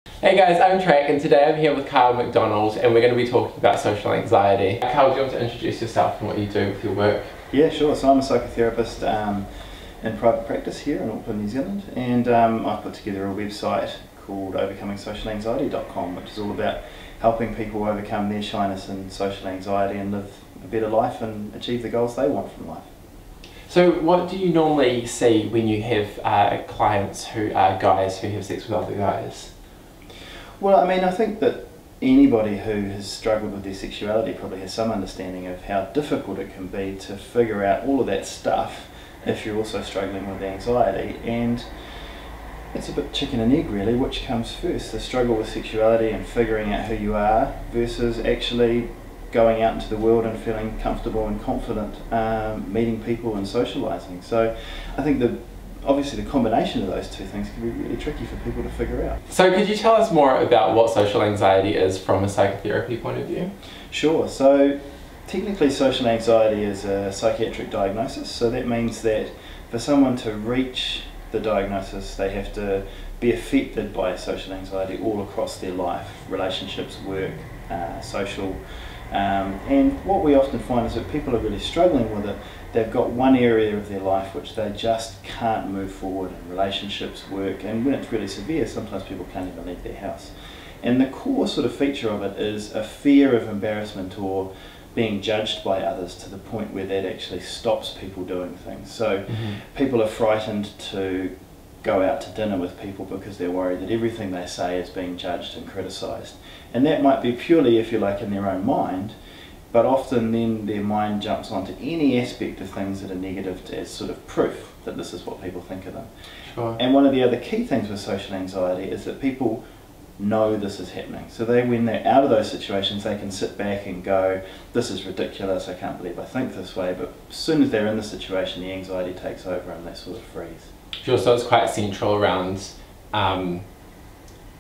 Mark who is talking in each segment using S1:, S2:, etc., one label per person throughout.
S1: Hey guys, I'm Trak and today I'm here with Kyle MacDonald and we're going to be talking about social anxiety. Kyle, do you want to introduce yourself and what you do with your work?
S2: Yeah, sure. So I'm a psychotherapist in private practice here in Auckland, New Zealand, and I've put together a website called overcomingsocialanxiety.com, which is all about helping people overcome their shyness and social anxiety and live a better life and achieve the goals they want from life.
S1: So what do you normally see when you have clients who are guys who have sex with other guys?
S2: Well, I mean, I think that anybody who has struggled with their sexuality probably has some understanding of how difficult it can be to figure out all of that stuff if you're also struggling with anxiety. And it's a bit chicken and egg really, which comes first, the struggle with sexuality and figuring out who you are versus actually going out into the world and feeling comfortable and confident, meeting people and socialising. So I think that obviously the combination of those two things can be really tricky for people to figure out.
S1: So could you tell us more about what social anxiety is from a psychotherapy point of view?
S2: Sure. So technically social anxiety is a psychiatric diagnosis, so that means that for someone to reach the diagnosis they have to be affected by social anxiety all across their life, relationships, work, social, and what we often find is that people are really struggling with it. They've got one area of their life which they just can't move forward in, relationships, work, and when it's really severe sometimes people can't even leave their house. And the core sort of feature of it is a fear of embarrassment or being judged by others to the point where that actually stops people doing things. So people are frightened to go out to dinner with people because they're worried that everything they say is being judged and criticised. And that might be purely, if you like, in their own mind, but often then their mind jumps onto any aspect of things that are negative as sort of proof that this is what people think of them.
S1: Sure.
S2: And one of the other key things with social anxiety is that people know this is happening. So when they're out of those situations, they can sit back and go, this is ridiculous, I can't believe I think this way, but as soon as they're in the situation, the anxiety takes over and they sort of freeze.
S1: Sure, so it's quite central around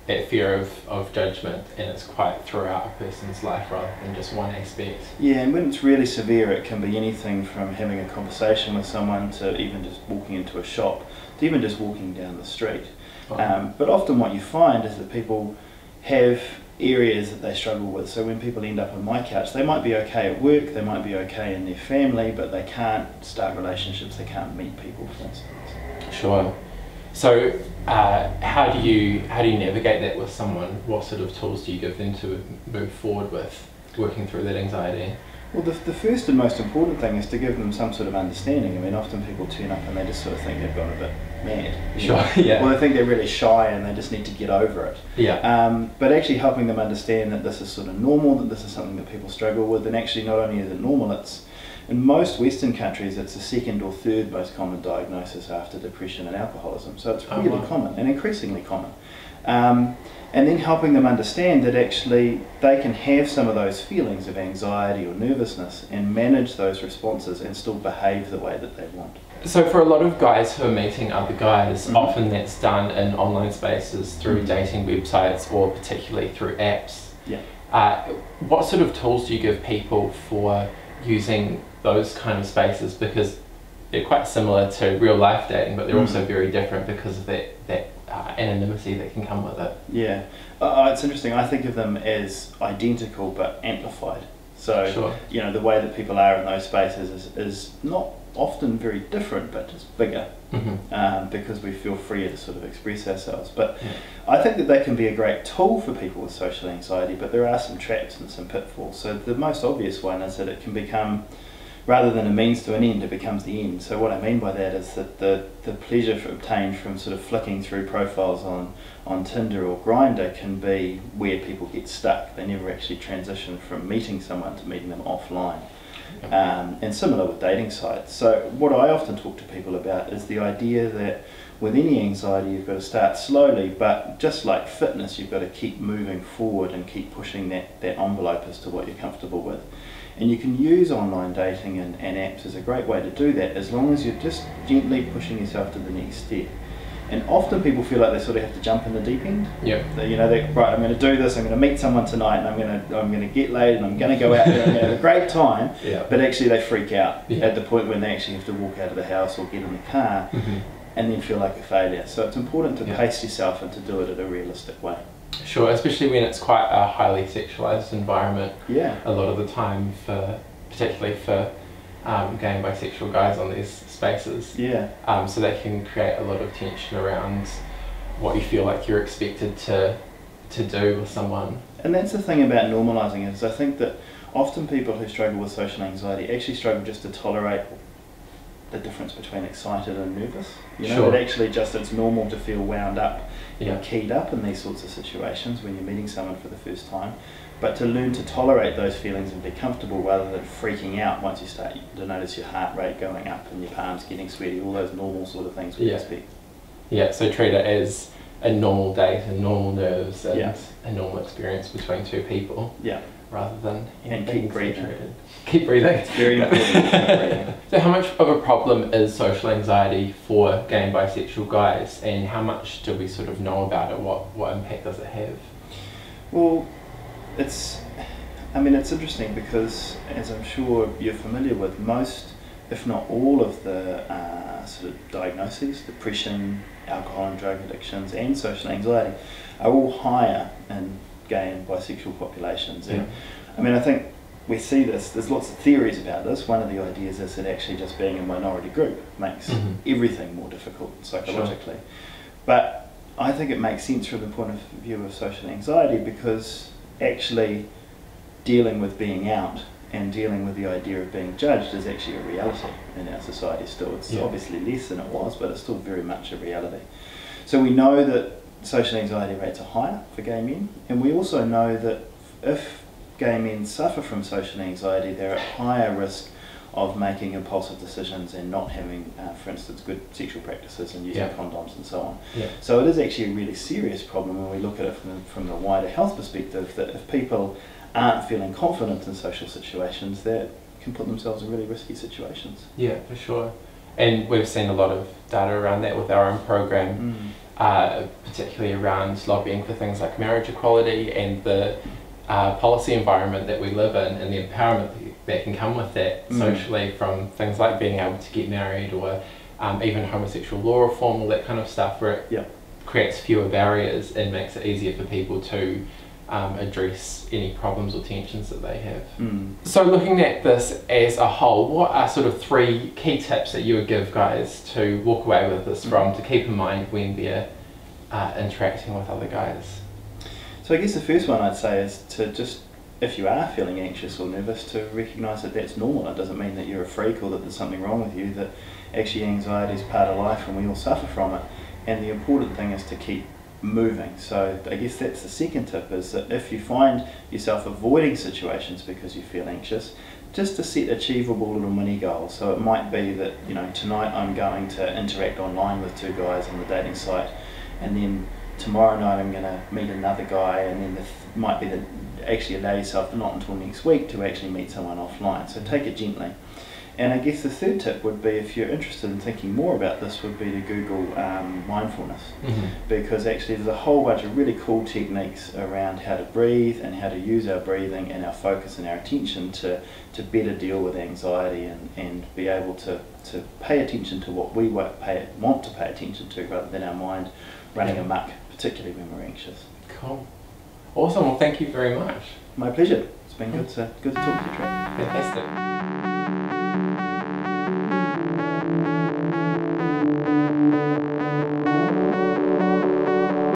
S1: that fear of judgment, and it's quite throughout a person's life rather than just one aspect.
S2: Yeah, and when it's really severe it can be anything from having a conversation with someone to even just walking into a shop to even just walking down the street. But often what you find is that people have areas that they struggle with. So when people end up on my couch, they might be okay at work, they might be okay in their family, but they can't start relationships, they can't meet people, for instance.
S1: Sure. So how do you navigate that with someone? What sort of tools do you give them to move forward with working through that anxiety?
S2: Well, the first and most important thing is to give them some sort of understanding. I mean, often people turn up and they just sort of think they've gone a bit mad.
S1: Sure, yeah.
S2: Well, they think they're really shy and they just need to get over it.
S1: Yeah.
S2: But actually helping them understand that this is sort of normal, that this is something that people struggle with, and actually not only is it normal, it's in most Western countries it's the second or third most common diagnosis after depression and alcoholism. So it's really common and increasingly common. And then helping them understand that actually they can have some of those feelings of anxiety or nervousness and manage those responses and still behave the way that they want.
S1: So for a lot of guys who are meeting other guys, often that's done in online spaces through dating websites or particularly through apps.
S2: Yeah.
S1: What sort of tools do you give people for using those kind of spaces? Because they're quite similar to real life dating, but they're also very different because of that anonymity that can come with it.
S2: Yeah, it's interesting. I think of them as identical but amplified. So,
S1: sure.
S2: You know, the way that people are in those spaces is not often very different, but just bigger, because we feel freer to sort of express ourselves. But I think that they can be a great tool for people with social anxiety, but there are some traps and some pitfalls. So the most obvious one is that it can become, rather than a means to an end, it becomes the end. So what I mean by that is that the pleasure obtained from sort of flicking through profiles on Tinder or Grindr can be where people get stuck. They never actually transition from meeting someone to meeting them offline. And similar with dating sites. So what I often talk to people about is the idea that with any anxiety you've got to start slowly, but just like fitness you've got to keep moving forward and keep pushing that envelope as to what you're comfortable with. And you can use online dating and apps as a great way to do that, as long as you're just gently pushing yourself to the next step. And often people feel like they sort of have to jump in the deep end.
S1: Yeah.
S2: You know, right, I'm going to do this, I'm going to meet someone tonight, and I'm going to get laid, and I'm going to go out there and have a great time.
S1: Yeah.
S2: But actually they freak out at the point when they actually have to walk out of the house or get in the car and then feel like a failure. So it's important to pace yourself and to do it in a realistic way.
S1: Sure, especially when it's quite a highly sexualized environment.
S2: Yeah.
S1: A lot of the time, particularly for gay and bisexual guys on these spaces.
S2: Yeah.
S1: So that can create a lot of tension around what you feel like you're expected to do with someone.
S2: And that's the thing about normalising is I think that often people who struggle with social anxiety actually struggle just to tolerate the difference between excited and nervous. You know,
S1: Sure.
S2: that actually just it's normal to feel wound up
S1: Yeah.
S2: and keyed up in these sorts of situations when you're meeting someone for the first time. But to learn to tolerate those feelings and be comfortable rather than freaking out once you start to notice your heart rate going up and your palms getting sweaty, all those normal sort of things we
S1: Yeah.
S2: expect.
S1: Yeah, so treat it as a normal date and normal nerves and
S2: Yeah.
S1: a normal experience between two people.
S2: Yeah.
S1: Rather than
S2: And
S1: being
S2: keep breathing.
S1: saturated. Keep breathing.
S2: It's very important to keep breathing.
S1: So how much of a problem is social anxiety for gay and bisexual guys, and how much do we sort of know about it? What impact does it have?
S2: Well, it's interesting because, as I'm sure you're familiar with, most, if not all of the sort of diagnoses, depression, alcohol and drug addictions and social anxiety are all higher in gay and bisexual populations. And I think we see this, there's lots of theories about this. One of the ideas is that actually just being a minority group makes everything more difficult psychologically. Sure. But I think it makes sense from the point of view of social anxiety because actually dealing with being out and dealing with the idea of being judged is actually a reality in our society still. It's obviously less than it was, but it's still very much a reality. So we know that social anxiety rates are higher for gay men, and we also know that if gay men suffer from social anxiety, they're at higher risk of making impulsive decisions and not having, for instance, good sexual practices and using condoms and so on. So it is actually a really serious problem when we look at it from the wider health perspective, that if people aren't feeling confident in social situations, they can put themselves in really risky situations.
S1: Yeah, for sure. And we've seen a lot of data around that with our own program, particularly around lobbying for things like marriage equality and the policy environment that we live in and the empowerment that can come with that socially, from things like being able to get married or even homosexual law reform, all that kind of stuff, where it creates fewer barriers and makes it easier for people to address any problems or tensions that they have. So looking at this as a whole, what are sort of 3 key tips that you would give guys to walk away with this from, to keep in mind when they're interacting with other guys?
S2: So I guess the first one I'd say is to just, if you are feeling anxious or nervous, to recognise that that's normal. It doesn't mean that you're a freak or that there's something wrong with you, that actually anxiety is part of life and we all suffer from it. And the important thing is to keep moving. So I guess that's the second tip, is that if you find yourself avoiding situations because you feel anxious, just to set achievable little mini goals. So it might be that, you know, tonight I'm going to interact online with 2 guys on the dating site, and then tomorrow night I'm going to meet another guy, and then might be that actually allow yourself not until next week to actually meet someone offline. So take it gently. And I guess the third tip would be, if you're interested in thinking more about this, would be to Google mindfulness, because actually there's a whole bunch of really cool techniques around how to breathe and how to use our breathing and our focus and our attention to better deal with anxiety and be able to pay attention to what we want to pay attention to, rather than our mind running amok, particularly when we're anxious.
S1: Cool. Awesome. Well, thank you very much.
S2: My pleasure. It's been good to talk to you, Trak.
S1: Fantastic.